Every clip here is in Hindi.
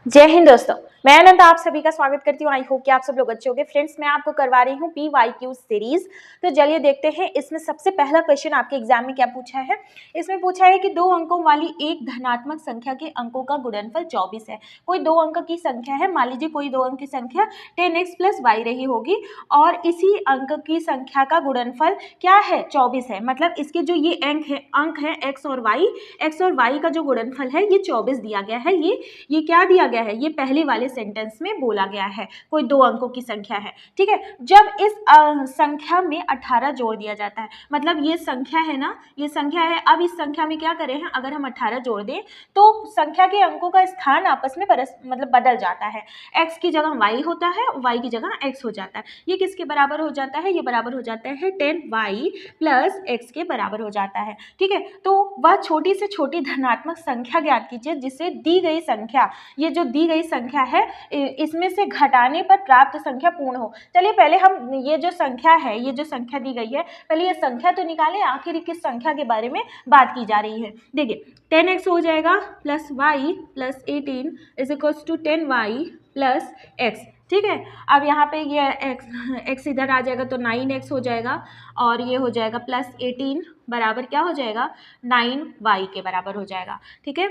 जय हिंद दोस्तों, मैं अनंत आप सभी का स्वागत करती हूँ। आई होप कि आप सब लोग अच्छे होंगे। फ्रेंड्स, मैं आपको करवा रही हूँ PYQ सीरीज। तो चलिए देखते हैं इसमें सबसे पहला क्वेश्चन आपके एग्जाम में क्या पूछा है। इसमें पूछा है कि 2 अंकों वाली एक धनात्मक संख्या के अंकों का गुणनफल 24 है। कोई 2 अंक की संख्या है, मान लीजिए कोई 2 अंक की संख्या 10x + y रही होगी और इसी अंक की संख्या का गुणनफल क्या है, 24 है। मतलब इसके जो ये अंक है x और y का जो गुणनफल है ये 24 दिया गया है। ये क्या दिया गया है, ये पहले वाले सेंटेंस में बोला गया है। कोई 2 अंकों की संख्या है, ठीक है। जब इस संख्या में 18 जोड़ दिया जाता है, मतलब ये संख्या है ना, ये संख्या है। अब इस संख्या में क्या करें हैं, अगर हम 18 जोड़ दें तो संख्या के अंकों का स्थान आपस में मतलब बदल जाता है। x की जगह y होता है, y की जगह x हो जाता है। ये किसके बराबर हो जाता है, ये बराबर हो जाता है 10y + x के बराबर हो जाता है, ठीक है। तो वह छोटी से छोटी धनात्मक संख्या ज्ञात कीजिए जिसे दी गई संख्या, ये जो दी गई संख्या है इसमें से घटाने पर प्राप्त संख्या पूर्ण हो। चलिए पहले हम ये जो संख्या है, ये जो संख्या दी गई है, पहले ये संख्या तो निकालें। आखिर किस संख्या के बारे में बात की जा रही है। देखिए 10x हो जाएगा + y + 18 = 10y + x, ठीक है। अब यहाँ पे ये x इधर आ जाएगा तो 9x हो जाएगा और ये हो जाएगा +18 बराबर क्या हो जाएगा, 9y के बराबर हो जाएगा, ठीक है।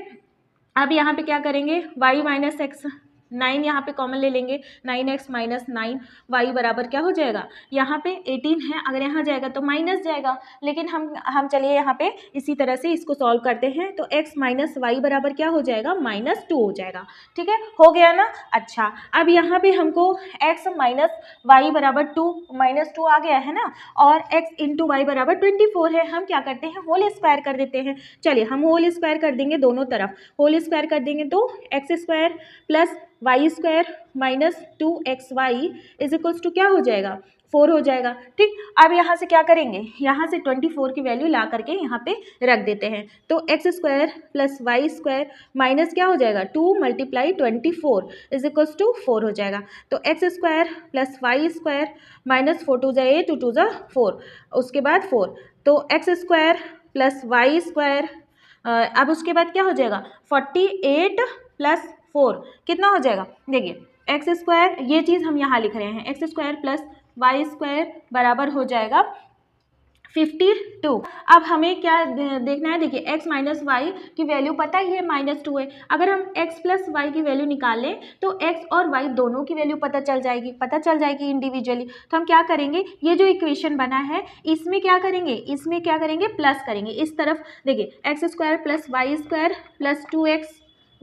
अब यहाँ पे क्या करेंगे, y - x, 9 यहाँ पे कॉमन ले लेंगे, 9x - 9y बराबर क्या हो जाएगा, यहाँ पे 18 है, अगर यहाँ जाएगा तो माइनस जाएगा। लेकिन हम चलिए यहाँ पे इसी तरह से इसको सॉल्व करते हैं तो x - y बराबर क्या हो जाएगा, -2 हो जाएगा, ठीक है। हो गया ना। अच्छा, अब यहाँ पे हमको x - y बराबर 2 -2 आ गया है ना, और x × y बराबर 24 है। हम क्या करते हैं, होल स्क्वायर कर देते हैं। चलिए हम होल स्क्वायर कर देंगे, दोनों तरफ होल स्क्वायर कर देंगे तो x² + y² - 2xy = क्या हो जाएगा, 4 हो जाएगा, ठीक। अब यहाँ से क्या करेंगे, यहाँ से 24 की वैल्यू ला करके यहाँ पे रख देते हैं तो x² + y² माइनस क्या हो जाएगा, 2 × 24 = 4 हो जाएगा। तो x² + y² -4 2 × 8 2 × 4, उसके बाद 4, तो x² + y², अब उसके बाद क्या हो जाएगा, 48 + 4 कितना हो जाएगा। देखिए x², ये चीज़ हम यहाँ लिख रहे हैं, x² + y² बराबर हो जाएगा 52। अब हमें क्या देखना है, देखिए x - y की वैल्यू पता ही है -2 है। अगर हम x + y की वैल्यू निकालें तो x और y दोनों की वैल्यू पता चल जाएगी इंडिविजुअली। तो हम क्या करेंगे, ये जो इक्वेशन बना है इसमें क्या करेंगे, प्लस करेंगे इस तरफ। देखिए x² + y² + 2xy =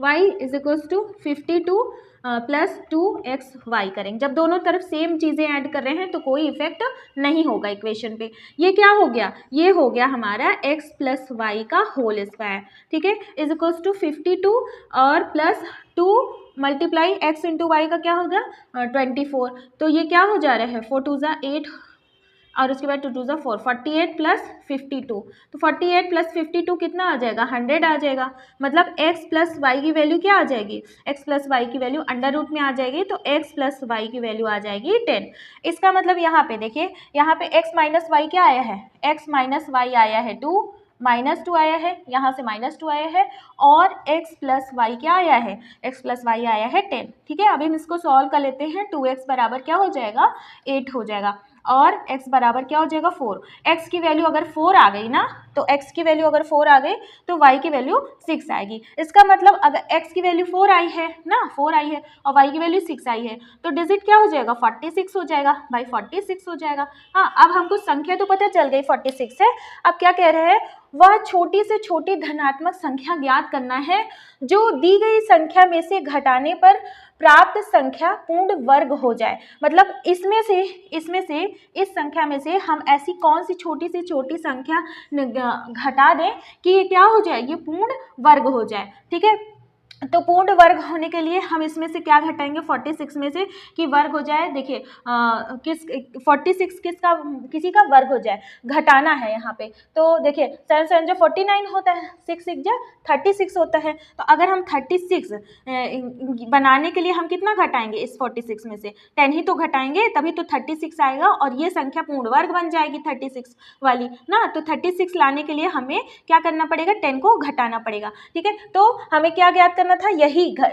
52 + 2xy करेंगे। जब दोनों तरफ सेम चीज़ें ऐड कर रहे हैं तो कोई इफेक्ट नहीं होगा इक्वेशन पे। ये क्या हो गया, ये हो गया हमारा x + y का होल स्क्वायर, ठीक है, = 52 और +2 × x × y का क्या होगा, 24। तो ये क्या हो जा रहा है, 4 2 × 8 और उसके बाद 2 2 × 4, 48 + 52। तो 48 + 52 कितना आ जाएगा, 100 आ जाएगा। मतलब x + y की वैल्यू क्या आ जाएगी, x + y की वैल्यू अंडर रूट में आ जाएगी तो x + y की वैल्यू आ जाएगी 10। इसका मतलब यहाँ पे देखिए, यहाँ पे x - y क्या आया है, x - y आया है 2, -2 आया है, यहाँ से -2 आया है, और x + y क्या आया है, x + y आया है 10, ठीक है। अभी हम इसको सॉल्व कर लेते हैं। 2x बराबर क्या हो जाएगा, 8 हो जाएगा, और x बराबर क्या हो जाएगा, 4। x की वैल्यू अगर 4 आ गई ना, तो x की वैल्यू अगर 4 आ गई तो y की वैल्यू 6 आएगी। इसका मतलब अगर x की वैल्यू 4 आई है ना, 4 आई है और y की वैल्यू 6 आई है तो डिजिट क्या हो जाएगा, 46 हो जाएगा, भाई 46 हो जाएगा। हाँ, अब हमको संख्या तो पता चल गई 46 है। अब क्या कह रहे हैं, वह छोटी से छोटी धनात्मक संख्या ज्ञात करना है जो दी गई संख्या में से घटाने पर प्राप्त संख्या पूर्ण वर्ग हो जाए। मतलब इसमें से इस संख्या में से हम ऐसी कौन सी छोटी से छोटी संख्या घटा दें कि ये क्या हो जाए, ये पूर्ण वर्ग हो जाए, ठीक है। तो पूर्ण वर्ग होने के लिए हम इसमें से क्या घटाएंगे, 46 में से कि वर्ग हो जाए। देखिए 46 किसी का वर्ग हो जाए, घटाना है यहाँ पे। तो देखिए 7 7 जो 49 होता है, 6 6 जो 36 होता है। तो अगर हम 36 बनाने के लिए हम कितना घटाएंगे, इस 46 में से 10 ही तो घटाएंगे, तभी तो 36 आएगा और ये संख्या पूर्ण वर्ग बन जाएगी 36 वाली ना। तो 36 लाने के लिए हमें क्या करना पड़ेगा, 10 को घटाना पड़ेगा, ठीक है। तो हमें क्या ज्ञात करना करना था,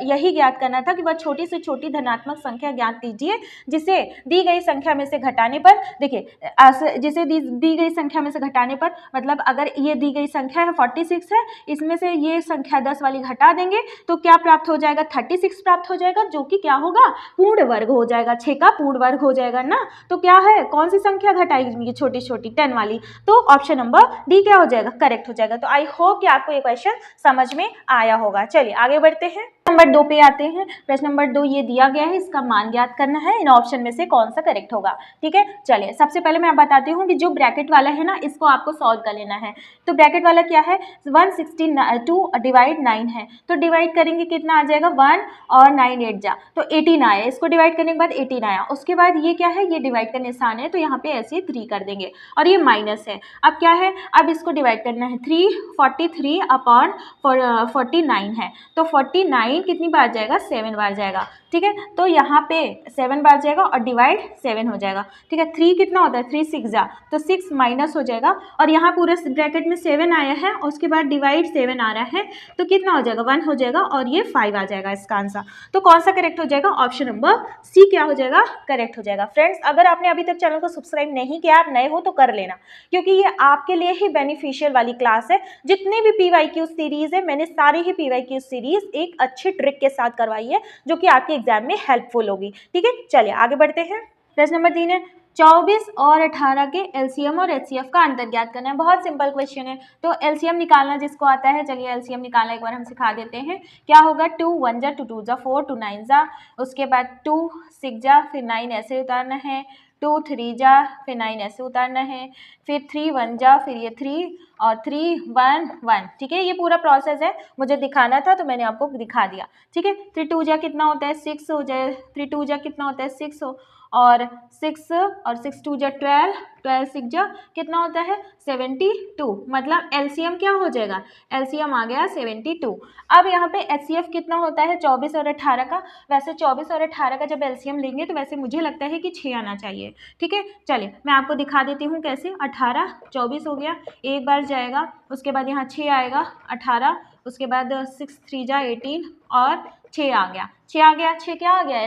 यही ज्ञात करना था कि वह छोटी से छोटी धनात्मक संख्या ज्ञात कीजिए जिसे दी गई संख्या में से घटाने पर, देखिए जिसे दी गई संख्या में से घटाने पर, मतलब अगर ये दी गई संख्या है 46 है, इसमें से ये संख्या 10 वाली घटा देंगे तो क्या प्राप्त हो जाएगा, 36 प्राप्त हो जाएगा, जो कि क्या होगा, पूर्ण वर्ग हो जाएगा, 6 का पूर्ण वर्ग हो जाएगा ना। तो क्या है, कौन सी संख्या घटाएगी, छोटी छोटी 10 वाली, तो ऑप्शन नंबर डी क्या हो जाएगा, करेक्ट हो जाएगा। तो आई होप कि आपको ये क्वेश्चन समझ में आया होगा। चलिए आगे बढ़ते हैं, नंबर 2 पे आते हैं। प्रश्न नंबर 2 ये दिया गया है, इसका मान ज्ञात करना है, इन ऑप्शन में से कौन सा करेक्ट होगा। ठीक है, चलिए सबसे पहले मैं बताती हूँ कि जो ब्रैकेट वाला है ना, इसको आपको सॉल्व कर लेना है। तो ब्रैकेट वाला क्या है, 162 डिवाइड 9 है, तो डिवाइड करेंगे कितना आ जाएगा, 1 और 9 8 जा तो 18 आया, इसको डिवाइड करने के बाद 18 आया। उसके बाद ये क्या है, ये डिवाइड का निशान है, तो यहाँ पे ऐसे 3 कर देंगे और ये माइनस है। अब क्या है, अब इसको डिवाइड करना है, 343 अपॉन 49 है, तो 49 कितनी बार जाएगा, 7 बार जाएगा। ठीक है, तो यहाँ पे 7 बार जाएगा और डिवाइड 7 हो जाएगा। ठीक है, 3 कितना होता है, 3 6 जा तो 6 माइनस हो जाएगा, और यहाँ पूरे ब्रैकेट में 7 आया है और उसके बाद डिवाइड 7 आ रहा है, तो कितना हो जाएगा, 1 हो जाएगा और ये 5 आ जाएगा इसका आंसर। तो कौन सा करेक्ट हो जाएगा, ऑप्शन नंबर सी क्या हो जाएगा, करेक्ट हो जाएगा। फ्रेंड्स, अगर आपने अभी तक चैनल को सब्सक्राइब नहीं किया, आप नए हो तो कर लेना, क्योंकि ये आपके लिए ही बेनिफिशियल वाली क्लास है। जितनी भी PYQ सीरीज है, मैंने सारी ही PYQ सीरीज एक अच्छी ट्रिक के साथ करवाई है, जो कि आपके एग्जाम में हेल्पफुल होगी। ठीक है, चलिए आगे बढ़ते हैं। प्रश्न नंबर 3 है, 24 और 18 के LCM और HCF का अंतर ज्ञात करना है। बहुत सिंपल क्वेश्चन है, तो LCM निकालना जिसको आता है, चलिए LCM निकालना एक बार हम सिखा देते हैं। क्या होगा, 2 1 जा 2 2 जा 4 2 9 जा, उसके बाद 2 6 जा, फिर 9 ऐसे उतारना है, 2 3 जा, फिर 9 ऐसे उतारना है, फिर 3 1 जा, फिर ये 3 और 3 1 1। ठीक है, ये पूरा प्रोसेस है, मुझे दिखाना था तो मैंने आपको दिखा दिया। ठीक है, 3 2 जा कितना होता है, 6 हो जाए, 3 2 जा कितना होता है, 6 हो, और 6 और 6 2 जा 12, 12 6 जा कितना होता है, 72। मतलब LCM क्या हो जाएगा, LCM आ गया 72। अब यहाँ पे HCF कितना होता है, 24 और 18 का। वैसे 24 और 18 का जब LCM लेंगे तो वैसे मुझे लगता है कि 6 आना चाहिए। ठीक है, चलिए मैं आपको दिखा देती हूँ कैसे। 18 24 हो गया, एक बार जाएगा, उसके बाद यहाँ 6 आएगा, 18, उसके बाद 6 3 जा 18 और 6 आ गया, 6 आ गया, 6 क्या आ गया,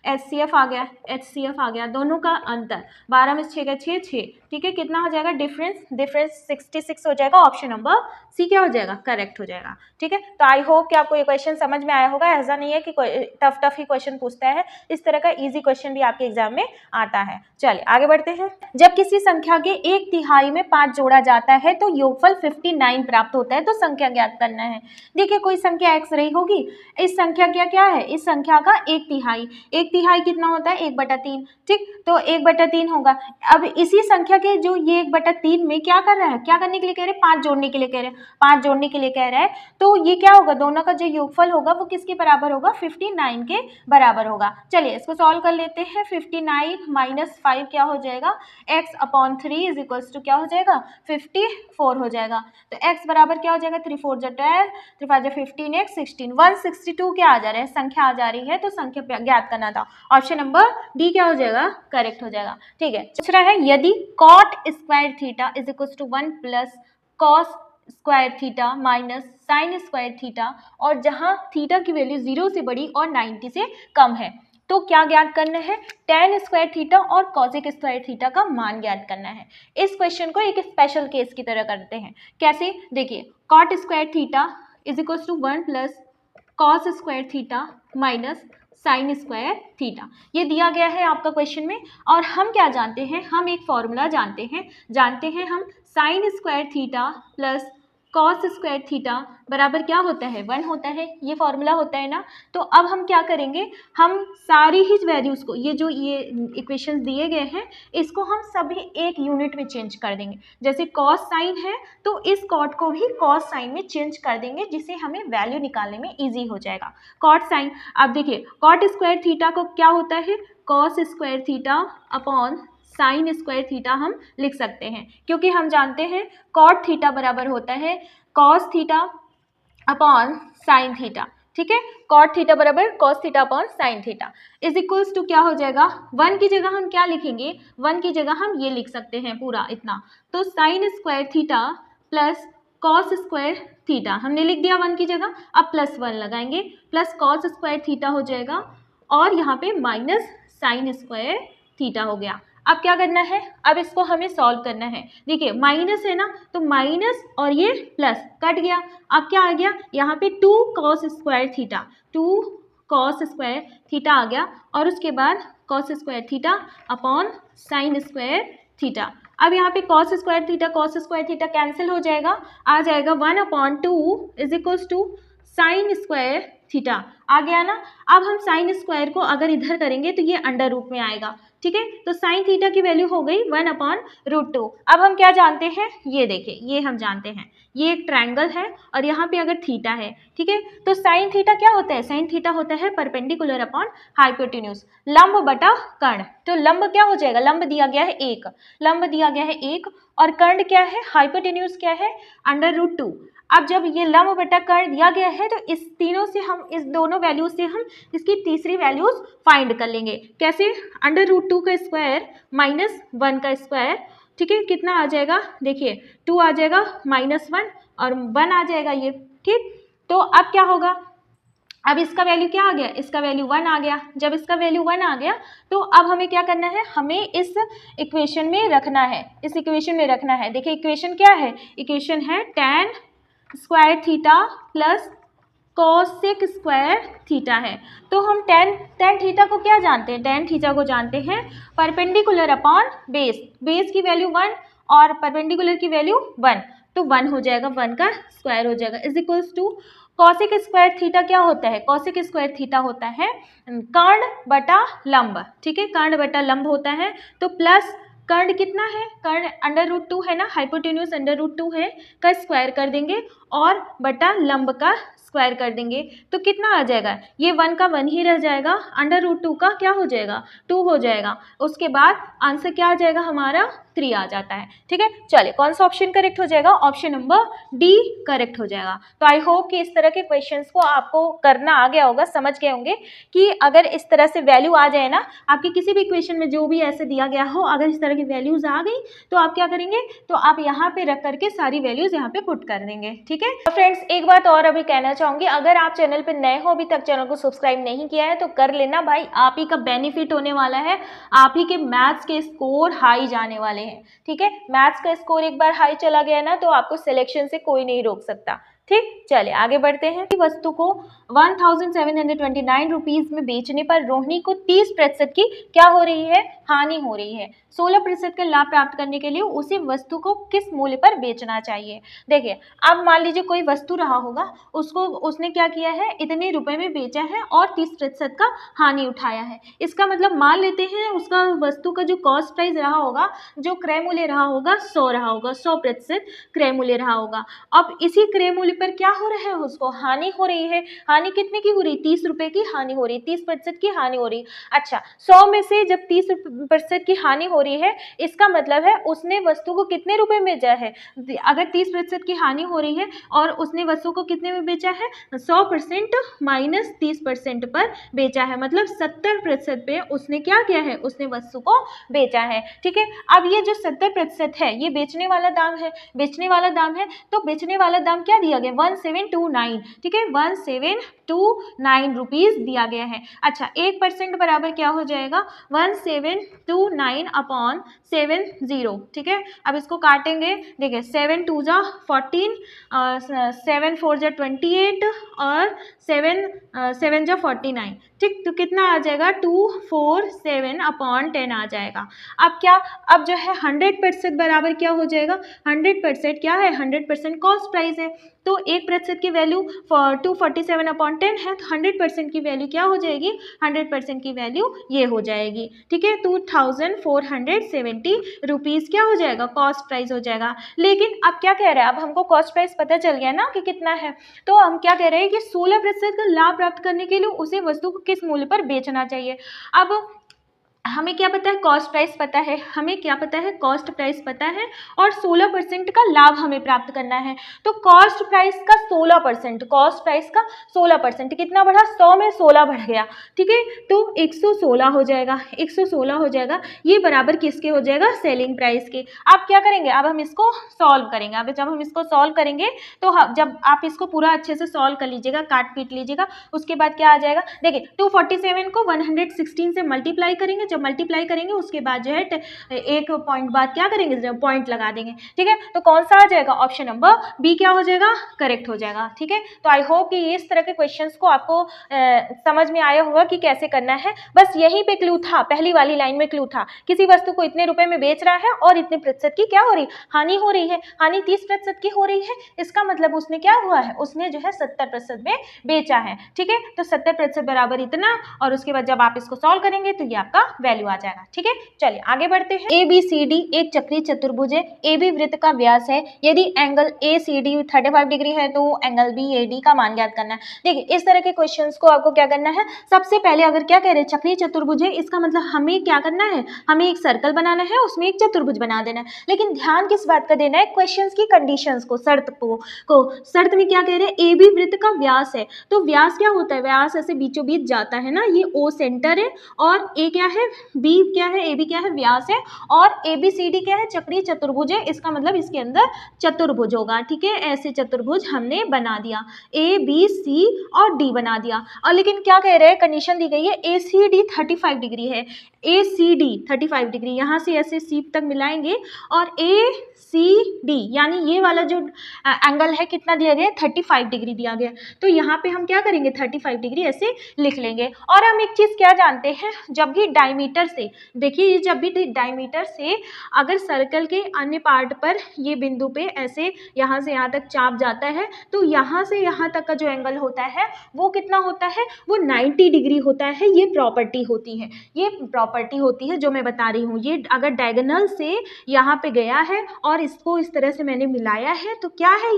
HCF आ गया, HCF आ गया। दोनों का अंतर 12 में 6 का 6 6। ठीक है, कितना हो जाएगा, डिफरेंस 66 हो जाएगा। ऑप्शन नंबर सी क्या हो जाएगा, करेक्ट हो जाएगा। ठीक है, तो आई होप कि आपको ये क्वेश्चन समझ में आया होगा। ऐसा नहीं है कि टफ ही क्वेश्चन पूछता है, इस तरह का इजी क्वेश्चन भी आपके एग्जाम में आता है। चलिए आगे बढ़ते हैं। जब किसी संख्या के 1/3 में 5 जोड़ा जाता है तो योगफल 59 प्राप्त होता है, तो संख्या ज्ञात करना है। देखिए कोई संख्या x रही होगी, इस संख्या क्या है, इस संख्या का 1/3, 1/3 कितना होता है, 1/3। ठीक, तो 1/3 होगा। अब इसी संख्या के जो ये 1/3 में क्या कर रहा है, क्या करने के लिए कह रहे हैं, 5 जोड़ने के लिए कह रहे हैं, 5 जोड़ने के लिए कह रहा है, तो ये क्या होगा, दोनों का जो योगफल होगा वो किसके बराबर होगा, 59 के बराबर होगा। चलिए इसको सॉल्व कर लेते हैं। 59 माइनस 5 क्या हो जाएगा, x/3 इज इक्वल्स टू क्या हो जाएगा, 54 हो जाएगा। तो x बराबर क्या हो जाएगा, 3 4 जा 12, 3 5 जा 15, x 16, 162 क्या आ जा रहा है, संख्या आ जा रही है, तो संख्या ज्ञात करना था। ऑप्शन नंबर डी क्या हो जाएगा, करेक्ट हो जाएगा। ठीक है, दूसरा है, यदि cot square theta is equals to 1 plus cos square theta minus sine square theta, और जहां थीटा की वैल्यू 0 से बड़ी और 90 से कम है, तो क्या ज्ञात करना है, tan स्क्वायर थीटा और cosec स्क्वायर थीटा का मान ज्ञात करना है। इस क्वेश्चन को एक स्पेशल केस की तरह करते हैं। कैसे, देखिए cot square theta is equals to 1 plus cos square theta minus sine square theta, ये दिया गया है आपका क्वेश्चन में। और हम क्या जानते हैं, हम एक फॉर्मूला जानते हैं हम sign square theta plus cos square theta बराबर क्या होता है, 1 होता है, ये फॉर्मूला होता है ना। तो अब हम क्या करेंगे, हम सारी ही वैल्यूज़ को, ये जो ये इक्वेशंस दिए गए हैं, इसको हम सभी एक यूनिट में चेंज कर देंगे। जैसे कॉस साइन है तो इस कॉट को भी कॉस साइन में चेंज कर देंगे, जिससे हमें वैल्यू निकालने में ईजी हो जाएगा। कॉट साइन, अब देखिए कॉट स्क्वायर थीटा को क्या होता है, cos square theta upon sine square theta हम लिख सकते हैं, क्योंकि हम जानते हैं कॉट थीटा बराबर होता है cos theta upon sine theta. ठीक है, कॉट थीटा बराबर cos theta upon sine theta is equals to क्या हो जाएगा, 1 की जगह हम क्या लिखेंगे, 1 की जगह हम ये लिख सकते हैं पूरा इतना, तो sign square theta plus cos square theta, हमने लिख दिया 1 की जगह, अब +1 लगाएंगे, प्लस कॉस स्क्वायर थीटा हो जाएगा और यहाँ पे माइनस साइन स्क्वायर थीटा हो गया। अब क्या करना है, अब इसको हमें सॉल्व करना है। देखिए माइनस है ना, तो माइनस और ये प्लस कट गया, अब क्या आ गया यहाँ पे 2 cos square theta, 2 cos square theta आ गया और उसके बाद cos square theta upon sine square theta. अब यहाँ पे कॉस स्क्वायर थीटा कैंसिल हो जाएगा, आ जाएगा 1/2 is equals to sine square theta, आ गया ना। अब हम साइन स्क्वायर को अगर इधर करेंगे तो ये अंडर रूट में आएगा, ठीक है। तो साइन थीटा की वैल्यू हो गई 1/√2। अब हम क्या जानते हैं, ये देखिए, ये हम जानते हैं, ये एक ट्रायंगल है और यहाँ पे अगर थीटा है, ठीक है, तो साइन थीटा क्या होता है, साइन थीटा होता है परपेंडिकुलर अपॉन हाइपोटेन्यूज, लंब बटा कर्ण। तो लंब क्या हो जाएगा, लंब दिया गया है 1, लंब दिया गया है 1 और कर्ण क्या है, हाइपोटेन्यूज क्या है, √2। अब जब ये लंब बटा कर्ण दिया गया है तो इस तीनों से हम, इस दोनों वैल्यू से हम इसकी तीसरी वैल्यूज फाइंड कर लेंगे। कैसे, √2 का स्क्वायर माइनस 1 का स्क्वायर, ठीक है, कितना आ जाएगा, देखिए 2 आ जाएगा -1 और 1 आ जाएगा ये, ठीक। तो अब क्या होगा, अब इसका वैल्यू क्या आ गया, इसका वैल्यू 1 आ गया। जब इसका वैल्यू 1 आ गया तो अब हमें क्या करना है, हमें इस इक्वेशन में रखना है, इस इक्वेशन में रखना है। देखिए इक्वेशन क्या है, इक्वेशन है tan square theta plus cosec square theta है। तो हम tan थीटा को क्या जानते हैं, tan थीटा को जानते हैं परपेंडिकुलर अपॉन बेस, बेस की वैल्यू 1 और परपेंडिकुलर की वैल्यू 1, तो 1 हो जाएगा, 1 का स्क्वायर हो जाएगा is equals to cosec square theta क्या होता है, कॉसेक स्क्वायर थीटा होता है कर्ण बटा लंब, ठीक है, कर्ण बटा लंब होता है। तो प्लस कर्ण कितना है, कर्ण √2 है ना, हाइपोटेन्यूज √2 है, का स्क्वायर कर देंगे और बटा लंब का स्क्वायर कर देंगे, तो कितना आ जाएगा, ये 1 का 1 ही रह जाएगा, √2 का क्या हो जाएगा, 2 हो जाएगा। उसके बाद आंसर क्या आ जाएगा हमारा, 3 आ जाता है, ठीक है। चलिए कौन सा ऑप्शन करेक्ट हो जाएगा, ऑप्शन नंबर डी करेक्ट हो जाएगा। तो आई होप कि इस तरह के क्वेश्चंस को आपको करना आ गया होगा, समझ गए होंगे कि अगर इस तरह से वैल्यू आ जाए ना, आपके किसी भी इक्वेशन में जो भी ऐसे दिया गया हो, अगर इस तरह की वैल्यूज आ गई तो आप क्या करेंगे, तो आप यहाँ पे रख करके सारी वैल्यूज यहाँ पे पुट कर देंगे, ठीक है। तो फ्रेंड्स एक बात और अभी कहना चाहूंगी, अगर आप चैनल पे नए हो, अभी तक चैनल को सब्सक्राइब नहीं किया है तो कर लेना भाई, आप ही का बेनिफिट होने वाला है, आप ही के मैथ्स के स्कोर हाई जाने वाले हैं, ठीक है। मैथ्स का स्कोर एक बार हाई चला गया ना तो आपको सिलेक्शन से कोई नहीं रोक सकता, ठीक। चलिए आगे बढ़ते हैं। वस्तु को 1729 रुपीज में बेचने पर रोहिणी को 30% की क्या हो रही है, हानि हो रही है। 16% का लाभ प्राप्त करने के लिए उसी वस्तु को किस मूल्य पर बेचना चाहिए। देखिए अब मान लीजिए कोई वस्तु रहा होगा, उसको उसने क्या किया है, इतने रुपए में बेचा है और 30% का हानि उठाया है। इसका मतलब मान लेते हैं उसका वस्तु का जो कॉस्ट प्राइस रहा होगा, जो क्रय मूल्य रहा होगा 100 रहा होगा, 100% क्रय मूल्य रहा होगा। अब इसी क्रय मूल्य पर क्या हो रहा है, उसको हानि हो रही है। हानि कितने की हो रही, 30 रुपए की हानि हो रही, 30% की हानि हो रही। अच्छा 100 में से जब 30% की हानि हो रही है, इसका मतलब है उसने वस्तु को कितने रुपए में बेचा है, अगर 30% की हानि हो रही है और उसने वस्तु को कितने में बेचा है, 100% माइनस 30% पर बेचा है, मतलब 70% पे उसने क्या किया है, उसने वस्तु को बेचा है, ठीक है। अब ये जो 70% है ये बेचने वाला दाम है, बेचने वाला दाम है, तो बेचने वाला दाम क्या दिया गया, 1729, ठीक है, 1729 रुपीज दिया गया है। अच्छा 1% बराबर क्या हो जाएगा, 1729 अपॉन 70, ठीक है। अब इसको काटेंगे, देखिए 7 2 जा 14, 7 4 जा 28 और 7 जा 49, ठीक। तो कितना आ जाएगा, 247 अपॉन 10 आ जाएगा। अब क्या, अब जो है 100% बराबर क्या हो जाएगा, 100% क्या है, 100% कॉस्ट प्राइस है, तो 1% की वैल्यू 247 अपॉन 10 है, तो 100% की वैल्यू क्या हो जाएगी, 100% की वैल्यू ये हो जाएगी, ठीक है। 2470 रुपीज़ क्या हो जाएगा, कॉस्ट प्राइस हो जाएगा। लेकिन अब क्या कह रहे हैं, अब हमको कॉस्ट प्राइस पता चल गया ना कि कितना है, तो हम क्या कह रहे हैं कि 16% का लाभ प्राप्त करने के लिए उसे वस्तु को किस मूल्य पर बेचना चाहिए। अब हमें क्या पता है, कॉस्ट प्राइस पता है, हमें क्या पता है, कॉस्ट प्राइस पता है, और 16% का लाभ हमें प्राप्त करना है। तो कॉस्ट प्राइस का 16%, कॉस्ट प्राइस का 16% कितना बढ़ा, 100 में 16 बढ़ गया, ठीक है। तो 116 हो जाएगा, 116 हो जाएगा, ये बराबर किसके हो जाएगा, सेलिंग प्राइस के। अब क्या करेंगे, अब हम इसको सॉल्व करेंगे। अब जब हम इसको सॉल्व करेंगे तो जब आप इसको पूरा अच्छे से सॉल्व कर लीजिएगा, काट पीट लीजिएगा, उसके बाद क्या आ जाएगा, देखिए 247 को 116 से मल्टीप्लाई करेंगे, जब मल्टीप्लाई करेंगे उसके बाद जो है एक पॉइंट बाद क्या करेंगे, पॉइंट लगा देंगे, ठीक है। तो कौन सा आ जाएगा, ऑप्शन नंबर बी क्या हो जाएगा, करेक्ट हो जाएगा, ठीक है। तो आई होप कि इस तरह के क्वेश्चंस को आपको समझ में आया होगा कि कैसे करना है। बस यहीं पे क्लू था, पहली वाली लाइन में क्लू था, किसी वस्तु को इतने रुपए में बेच रहा है और इतने प्रतिशत की क्या हो रही, हानि हो रही है, हानि 30% की हो रही है, इसका मतलब उसने क्या हुआ है, उसने जो है 70% में बेचा है, ठीक है। तो 70% बराबर इतना, और उसके बाद जब आप इसको सॉल्व करेंगे तो ये आपका वैल्यू आ जाएगा, ठीक है। चलिए आगे बढ़ते हैं। ABCD एक चक्रीय चतुर्भुज है, AB वृत्त का व्यास है, यदि एंगल ACD 35 डिग्री है तो एंगल BAD का मान ज्ञात करना है। देखिए इस तरह के क्वेश्चंस को आपको क्या करना है, सबसे पहले अगर क्या कह रहे हैं, चक्रीय चतुर्भुज है, इसका मतलब हमें क्या करना है, हमें एक सर्कल बनाना है, उसमें एक चतुर्भुज बना देना है। लेकिन ध्यान किस बात का देना है, क्वेश्चंस की कंडीशंस को, शर्त को शर्त में क्या कह रहे हैं, AB वृत्त का व्यास है, तो व्यास क्या होता है, व्यास ऐसे बीचों बीच जाता है ना, ये O सेंटर है, और A क्या है, B क्या है, AB क्या है, व्यास है, और ABCD क्या है, चक्रीय चतुर्भुज है, इसका मतलब इसके अंदर चतुर्भुज होगा, ठीक है। ऐसे चतुर्भुज हमने बना दिया, ABC और D बना दिया। और लेकिन क्या कह रहे हैं, कंडीशन दी गई है ACD 35 डिग्री है, ACD 35 डिग्री, यहाँ से ऐसे C तक मिलाएंगे, और ACD यानी ये वाला जो एंगल है कितना दिया गया है, 35 डिग्री दिया गया। तो यहाँ पे हम क्या करेंगे, 35 डिग्री ऐसे लिख लेंगे। और हम एक चीज़ क्या जानते हैं, जब भी डायमीटर से, देखिए जब भी डायमीटर से अगर सर्कल के अन्य पार्ट पर ये बिंदु पे ऐसे यहाँ से यहाँ तक चाप जाता है, तो यहाँ से यहाँ तक का जो एंगल होता है वो कितना होता है, वो 90 डिग्री होता है। ये प्रॉपर्टी होती है, ये प्रॉपर्टी होती है जो मैं बता रही हूँ। ये अगर डायगोनल से यहाँ पे गया है और इसको इस तरह से मैंने मिलाया है, तो क्या है,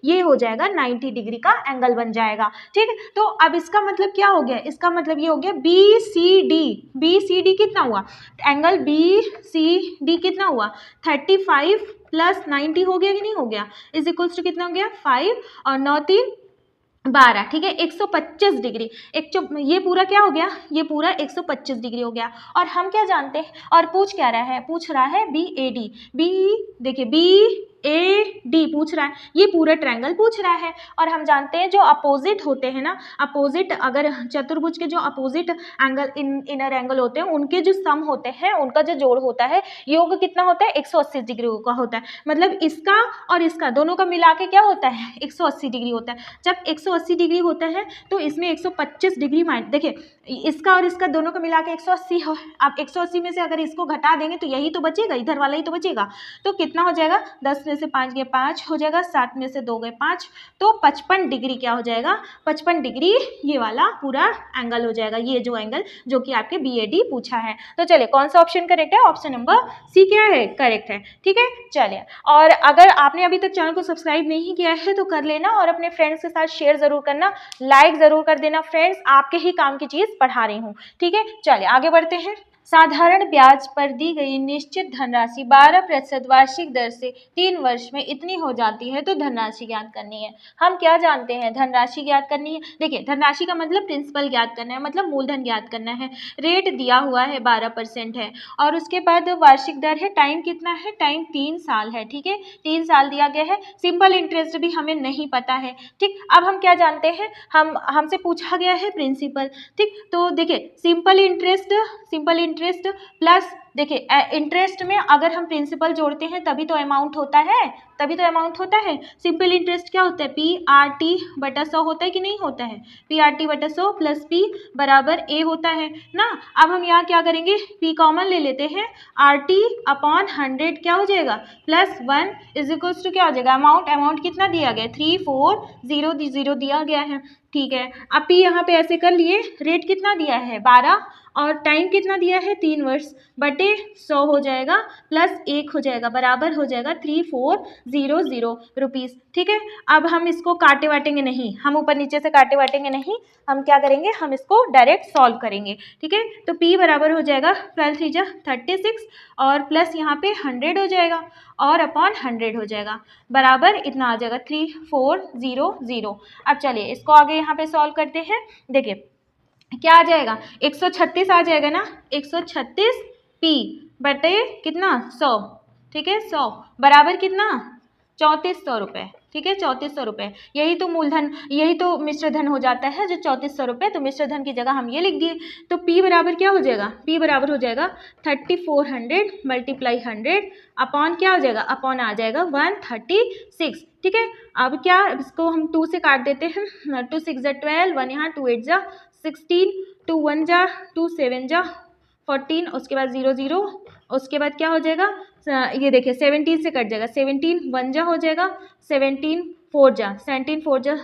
ये हो जाएगा 90 डिग्री का एंगल बन जाएगा, ठीक है। तो अब इसका मतलब क्या हो गया, इसका मतलब ये हो गया BCD कितना हुआ, एंगल BCD कितना हुआ, 35 प्लस 90 हो गया कि नहीं हो गया, इज इक्वल्स टू कितना हो गया, 5 और 9 3 12, ठीक है, 125 डिग्री। ये पूरा क्या हो गया, ये पूरा 125 डिग्री हो गया। और हम क्या जानते हैं, और पूछ क्या रहा है, पूछ रहा है BAD, देखिए BAD पूछ रहा है, ये पूरा ट्रायंगल पूछ रहा है। और हम जानते हैं जो अपोजिट होते हैं ना, अपोजिट, अगर चतुर्भुज के जो अपोजिट एंगल इनर एंगल होते हैं, उनके जो सम होते हैं, उनका जो जोड़ होता है, योग कितना होता है, 180 डिग्री का होता है। मतलब इसका और इसका दोनों का मिला के क्या होता है, 180 डिग्री होता है। जब 180 डिग्री होता है तो इसमें 125 डिग्री देखिए इसका और इसका दोनों का मिला के 180 हो। आप 180 में से अगर इसको घटा देंगे तो यही तो बचेगा, इधर वाला ही तो बचेगा। तो कितना हो जाएगा, 10 में से 5 गए 5 हो जाएगा, 7 में से 2 गए 5, तो 55 डिग्री क्या हो जाएगा, 55 डिग्री ये वाला पूरा एंगल हो जाएगा, ये जो एंगल जो कि आपके BAD पूछा है। तो चलिए कौन सा ऑप्शन करेक्ट है, ऑप्शन नंबर सी क्या है, करेक्ट है, ठीक है। चलिए, और अगर आपने अभी तक चैनल को सब्सक्राइब नहीं किया है तो कर लेना, और अपने फ्रेंड्स के साथ शेयर जरूर करना, लाइक जरूर कर देना फ्रेंड्स, आपके ही काम की चीज पढ़ा रही हूँ, ठीक है। चलिए आगे बढ़ते हैं। साधारण ब्याज पर दी गई निश्चित धनराशि 12% वार्षिक दर से 3 वर्ष में इतनी हो जाती है तो धनराशि ज्ञात करनी है। हम क्या जानते हैं, धनराशि ज्ञात करनी है। देखिए धनराशि का मतलब प्रिंसिपल ज्ञात करना है, मतलब मूलधन ज्ञात करना है। रेट दिया हुआ है 12% है, और उसके बाद वार्षिक दर है, टाइम कितना है, टाइम 3 साल है, ठीक है, 3 साल दिया गया है। सिंपल इंटरेस्ट भी हमें नहीं पता है, ठीक। अब हम क्या जानते हैं, हमसे पूछा गया है प्रिंसिपल, ठीक। तो देखिए सिंपल इंटरेस्ट प्लस, देखिए इंटरेस्ट में अगर हम प्रिंसिपल जोड़ते हैं तभी तो अमाउंट होता है, सिंपल इंटरेस्ट क्या होता है, PRT बटा 100 होता है कि नहीं होता है, PRT बटा 100 प्लस P बराबर A होता है ना। अब हम यहाँ क्या करेंगे, P कॉमन ले लेते हैं, RT अपॉन 100 क्या हो जाएगा, प्लस 1 इज इक्वल्स टू क्या हो जाएगा, अमाउंट कितना दिया गया है, 3400 दिया गया है, ठीक है, अब पी यहाँ पे ऐसे कर लिए, रेट कितना दिया है 12 और टाइम कितना दिया है 3 वर्ष बटे 100 हो जाएगा प्लस 1 हो जाएगा बराबर हो जाएगा 3400 रुपीज़। ठीक है, अब हम इसको काटे वाटेंगे नहीं, हम ऊपर नीचे से काटे वाटेंगे नहीं, हम क्या करेंगे, हम इसको डायरेक्ट सॉल्व करेंगे। ठीक है, तो P बराबर हो जाएगा 12 3 जा 36 और प्लस यहाँ पे 100 हो जाएगा और अपॉन 100 हो जाएगा बराबर इतना आ जाएगा 3400। अब चलिए इसको आगे यहाँ पे सॉल्व करते हैं। देखिए क्या आ जाएगा, 136 आ जाएगा ना, 136 P बटे कितना 100। ठीक है, 100 बराबर कितना 3400 रुपये। ठीक है, 3400 रुपये, यही तो मूलधन, यही तो मिश्र धन हो जाता है जो 3400 रुपये। तो मिश्र धन की जगह हम ये लिख दिए, तो P बराबर क्या हो जाएगा, P बराबर हो जाएगा 3400 मल्टीप्लाई 100 अपॉन क्या हो जाएगा, अपॉन आ जाएगा 136। ठीक है, अब क्या इसको हम 2 से काट देते हैं, 2 6 जा 12, 1 यहाँ 2 8 जा 16, 2 1 जा 2 7 जा 14, उसके बाद 0 0, उसके बाद क्या हो जाएगा, ये देखिए 17 से कट जाएगा, 17 1 जा हो जाएगा, 17 4 जा 17 4 जा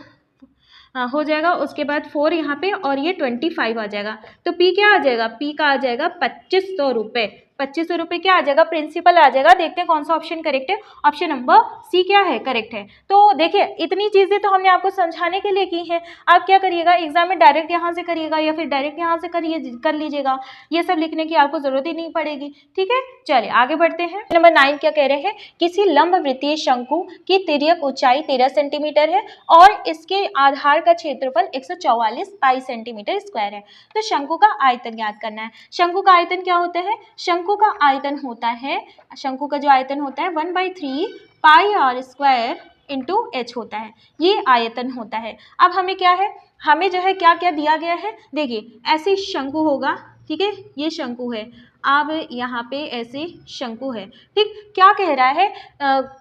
हो जाएगा, उसके बाद 4 यहाँ पे और ये 25 आ जाएगा। तो P क्या आ जाएगा, P का आ जाएगा 2500 रुपये। 2500 रुपये क्या आ जाएगा, प्रिंसिपल आ जाएगा। देखते हैं कौन सा ऑप्शन करेक्ट है, ऑप्शन नंबर सी क्या है, करेक्ट है। तो देखिए इतनी चीज़ें तो हमने आपको समझाने के लिए की हैं, आप क्या करिएगा एग्जाम में डायरेक्ट यहाँ से करिएगा या फिर डायरेक्ट यहाँ से कर लीजिएगा, ये सब लिखने की आपको ज़रूरत ही नहीं पड़ेगी। ठीक है, चलिए आगे बढ़ते हैं। नंबर 9 क्या कह रहे हैं, किसी लंब वृत्तीय शंकु की तिर्यक ऊंचाई 13 सेंटीमीटर है और इसके आधार का क्षेत्रफल 144 पाई सेंटीमीटर स्क्वायर है, तो शंकु का आयतन ज्ञात करना है। शंकु का आयतन क्या होता है, शंकु का आयतन होता है, शंकु का जो आयतन होता है 1/3 पाई आर स्क्वायर इंटू एच होता है, ये आयतन होता है। अब हमें क्या है, हमें जो है क्या क्या दिया गया है, देखिए ऐसे शंकु होगा। ठीक है, ये शंकु है, अब यहाँ पे ऐसे शंकु है। ठीक, क्या कह रहा है,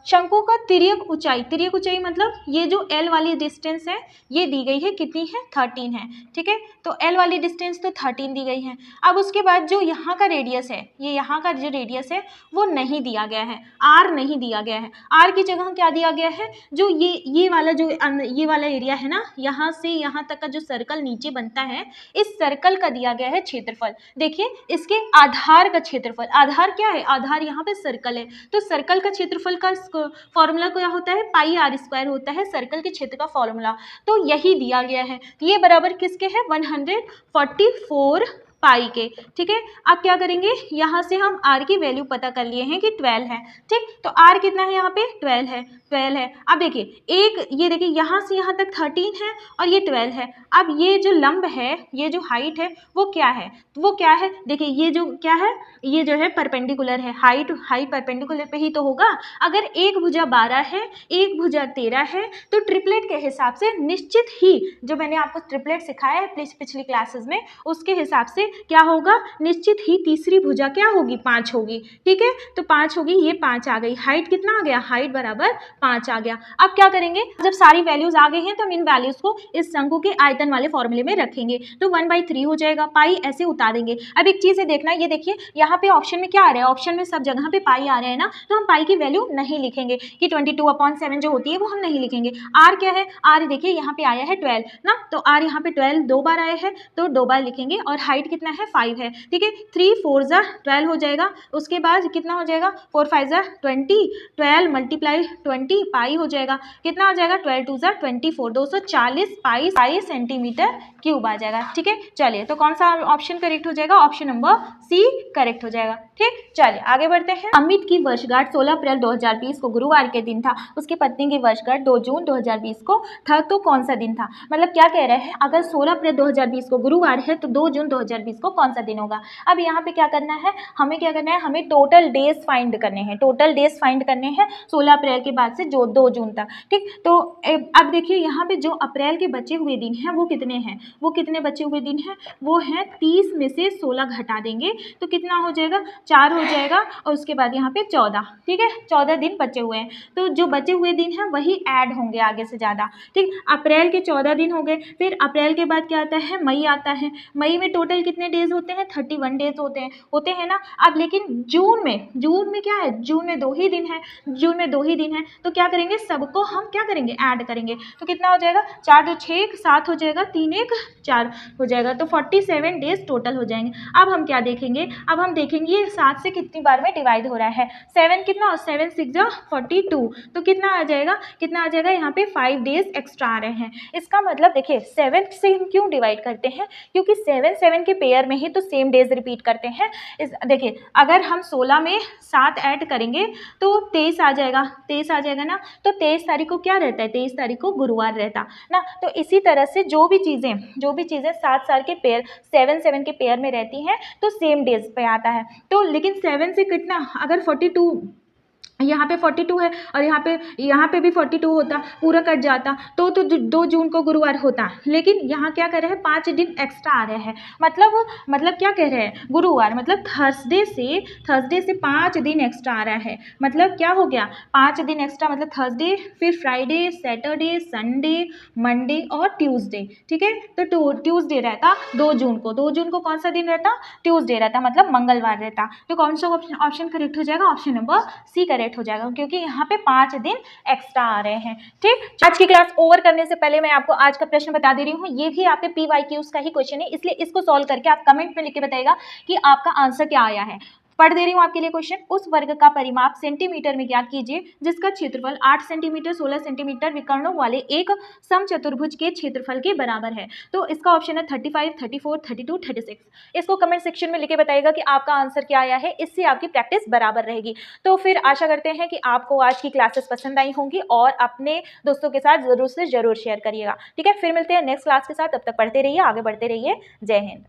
शंकु का तिर्यक ऊंचाई मतलब ये जो L वाली डिस्टेंस है ये दी गई है, कितनी है 13 है। ठीक है, तो L वाली डिस्टेंस तो 13 दी गई है। अब उसके बाद जो यहाँ का रेडियस है, ये यहाँ का जो रेडियस है वो नहीं दिया गया है, R नहीं दिया गया है। R की जगह क्या दिया गया है, जो ये वाला एरिया है ना, यहाँ से यहाँ तक का जो सर्कल नीचे बनता है, इस सर्कल का दिया गया है क्षेत्रफल। देखिए इसके आधार का क्षेत्रफल, आधार क्या है, आधार यहाँ पे सर्कल है, तो सर्कल का क्षेत्रफल का फॉर्मूला क्या होता है, पाई आर स्क्वायर होता है सर्कल के क्षेत्र का फॉर्मूला। तो यही दिया गया है, ये बराबर किसके है 144 पाई के। ठीक है, अब क्या करेंगे, यहाँ से हम r की वैल्यू पता कर लिए हैं कि 12 है। ठीक, तो r कितना है यहाँ पे 12 है, 12 है। अब देखिए एक ये देखिए यहाँ से यहाँ तक 13 है और ये 12 है। अब ये जो लंब है, ये जो हाइट है वो क्या है, वो क्या है, देखिए ये जो क्या है, ये जो है परपेंडिकुलर है, हाइट परपेंडिकुलर पे ही तो होगा। अगर एक भुजा 12 है, एक भुजा 13 है, तो ट्रिपलेट के हिसाब से निश्चित ही, जो मैंने आपको ट्रिपलेट सिखाया है पिछली क्लासेस में, उसके हिसाब से क्या होगा, निश्चित ही तीसरी भुजा क्या होगी 5 होगी। ठीक है, तो 5 होगी, ये 5 आ गई, हाइट कितना आ गया, हाइट बराबर 5 आ गया। अब क्या करेंगे, जब सारी वैल्यूज आ गई हैं तो हम इन वैल्यूज को इस शंकु के आयतन वाले फॉर्मूले में रखेंगे, तो 1/3 हो जाएगा, पाई ऐसे उतारेंगे। अब एक चीज है देखना, ये देखिए यहाँ पे ऑप्शन में क्या आ रहा है, ऑप्शन में सब जगह पे पाई आ रहे हैं ना, तो हम पाई की वैल्यू नहीं लिखेंगे कि 22/7 जो होती है वो हम नहीं लिखेंगे। आर क्या है, आर देखिए यहाँ पे आया है 12 ना, तो आर यहाँ पे 12 2 बार आया है तो 2 बार लिखेंगे, और हाइट कितना है 5 है। ठीक है, 3 4 जा 12 हो जाएगा, उसके बाद कितना हो जाएगा 4 5 जा 20, 12 मल्टीप्लाई 20 पाई हो जाएगा, कितना आ जाएगा 12 2 जा 24, 240 पाई सेंटीमीटर क्यूब आ जाएगा। ठीक है, चलिए तो कौन सा ऑप्शन करेक्ट हो जाएगा, ऑप्शन नंबर सी करेक्ट हो जाएगा। ठीक, चलिए आगे बढ़ते हैं। अमित की वर्षगांठ 16 अप्रैल 2020 को गुरुवार के दिन था, उसकी पत्नी की वर्षगांठ 2 जून 2020 को था, तो कौन सा दिन था। मतलब क्या कह रहे हैं, अगर 16 अप्रैल 2020 को गुरुवार है तो 2 जून 2020 को कौन सा दिन होगा। अब यहाँ पे क्या करना है, हमें क्या करना है, हमें टोटल डेज फाइंड करने हैं, टोटल डेज फाइंड करने हैं 16 अप्रैल के बाद से जो 2 जून तक। ठीक, तो अब देखिए यहाँ पे जो अप्रैल के बचे हुए दिन हैं वो कितने हैं, वो कितने बचे हुए दिन हैं, वो हैं 30 में से 16 घटा देंगे तो कितना हो जाएगा 4 हो जाएगा, और उसके बाद यहाँ पे 14। ठीक है, 14 दिन बचे हुए हैं, तो जो बचे हुए दिन हैं वही ऐड होंगे आगे से ज़्यादा। ठीक, अप्रैल के 14 दिन हो गए, फिर अप्रैल के बाद क्या आता है, मई आता है, मई में टोटल कितने डेज होते हैं, 31 डेज होते हैं ना। अब लेकिन जून में क्या है, जून में 2 ही दिन है, तो क्या करेंगे, सबको हम क्या करेंगे, ऐड करेंगे। तो कितना हो जाएगा, 4 2 6 7 हो जाएगा, 3 1 4 हो जाएगा, तो 47 डेज टोटल हो जाएंगे। अब हम क्या देखेंगे, अब हम देखेंगे ये 7 से कितनी बार में डिवाइड हो रहा है। 7 कितना, 7 6 42, तो कितना आ जाएगा यहाँ पे 5 डेज एक्स्ट्रा आ रहे हैं। इसका मतलब देखिए 7 से हम क्यों डिवाइड करते हैं, क्योंकि 7 7 के पेयर में ही तो सेम डेज रिपीट करते हैं। इस देखिए अगर हम 16 में 7 ऐड करेंगे तो 23 आ जाएगा, ना। तो 23 तारीख को क्या रहता है, 23 तारीख को गुरुवार रहता ना। तो इसी तरह से जो भी चीज़ें 7 के पेयर 7 7 के पेयर में रहती हैं तो सेम डेज पे आता है। तो लेकिन 7 से कितना, अगर 42 यहाँ पे 42 है और यहाँ पे भी 42 होता, पूरा कट जाता तो 2 जून को गुरुवार होता। लेकिन यहाँ क्या कर रहे हैं, 5 दिन एक्स्ट्रा आ रहे हैं, मतलब क्या कह रहे हैं, गुरुवार मतलब थर्सडे से 5 दिन एक्स्ट्रा आ रहा है। मतलब क्या हो गया, 5 दिन एक्स्ट्रा, मतलब थर्सडे, फिर फ्राइडे, सैटरडे, संडे, मंडे और ट्यूसडे। ठीक है, तो ट्यूसडे रहता 2 जून को कौन सा दिन रहता, ट्यूसडे रहता, मतलब मंगलवार रहता। तो कौन सा ऑप्शन करेक्ट हो जाएगा, ऑप्शन नंबर सी करेक्ट हो जाएगा, क्योंकि यहाँ पे 5 दिन एक्स्ट्रा आ रहे हैं। ठीक, आज की क्लास ओवर करने से पहले मैं आपको आज का प्रश्न बता दे रही हूँ। ये भी आपके PYQs का ही क्वेश्चन है, इसलिए इसको सॉल्व करके आप कमेंट में लिख के बताइएगा कि आपका आंसर क्या आया है। पढ़ दे रही हूँ आपके लिए क्वेश्चन। उस वर्ग का परिमाप सेंटीमीटर में ज्ञात कीजिए जिसका क्षेत्रफल 8 सेंटीमीटर 16 सेंटीमीटर विकर्णों वाले एक समचतुर्भुज के क्षेत्रफल के बराबर है। तो इसका ऑप्शन है 35, 34, 32, 36। इसको कमेंट सेक्शन में लिख के बताइएगा कि आपका आंसर क्या आया है, इससे आपकी प्रैक्टिस बराबर रहेगी। तो फिर आशा करते हैं कि आपको आज की क्लासेस पसंद आई होंगी और अपने दोस्तों के साथ जरूर से जरूर शेयर करिएगा। ठीक है, फिर मिलते हैं नेक्स्ट क्लास के साथ, तब तक पढ़ते रहिए, आगे बढ़ते रहिए। जय हिंद।